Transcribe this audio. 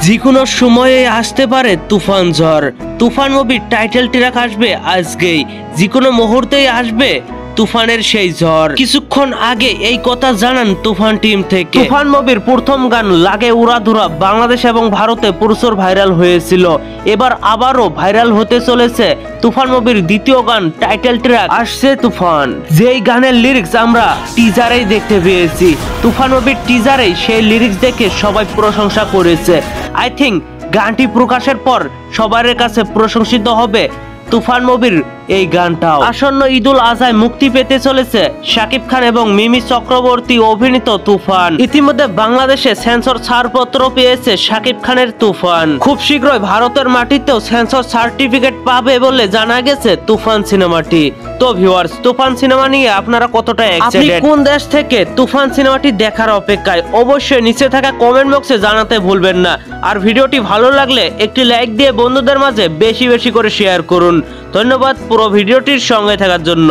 যে কোনো সময়ে আসতে পারে তুফান ঝড়। তুফান মুভির টাইটেল ট্র্যাক আসবে আজকেই, যে কোনো মুহূর্তেই আসবে তুফানের সেই ঝড়। কিছুক্ষণ আগে এই কথা জানান তুফান টিম থেকে। তুফান মুভির প্রথম গান লাগে উড়াধুরা বাংলাদেশ এবং ভারতে প্রচুর ভাইরাল হয়েছিল, এবার আবারও ভাইরাল হতে চলেছে তুফান মুভির দ্বিতীয় গান টাইটেল ট্র্যাক আসছে তুফান। যেই গানের লিরিক্স আমরা টিজারেই দেখতে পেয়েছি, তুফান মুভির টিজারেই সেই লিরিক্স দেখে সবাই প্রশংসা করেছে। আই থিঙ্ক গানটি প্রকাশের পর সবার কাছে প্রশংসিত হবে তুফান মুভির এই গানটাও। আসন্ন ঈদুল আজহায় মুক্তি পেতে চলেছে শাকিব খান এবং মিমি চক্রবর্তী অভিনীত তুফান। ইতিমধ্যে বাংলাদেশে সেন্সর ছাড়পত্র পেয়েছে শাকিব খানের তুফান। খুব শীঘ্রই ভারতের মাটিতেও সেন্সর সার্টিফিকেট পাবে বলে জানা গেছে তুফান সিনেমাটি। তো ভিউয়ার্স, তুফান সিনেমা নিয়ে আপনারা কতটা এক্সাইটেড, কোন দেশ থেকে তুফান সিনেমাটি দেখার অপেক্ষায়, অবশ্যই নিচে থাকা কমেন্ট বক্সে জানাতে ভুলবেন না। আর ভিডিওটি ভালো লাগলে একটি লাইক দিয়ে বন্ধুদের মাঝে বেশি বেশি করে শেয়ার করুন। ধন্যবাদ পুরো ভিডিওটির সঙ্গে থাকার জন্য।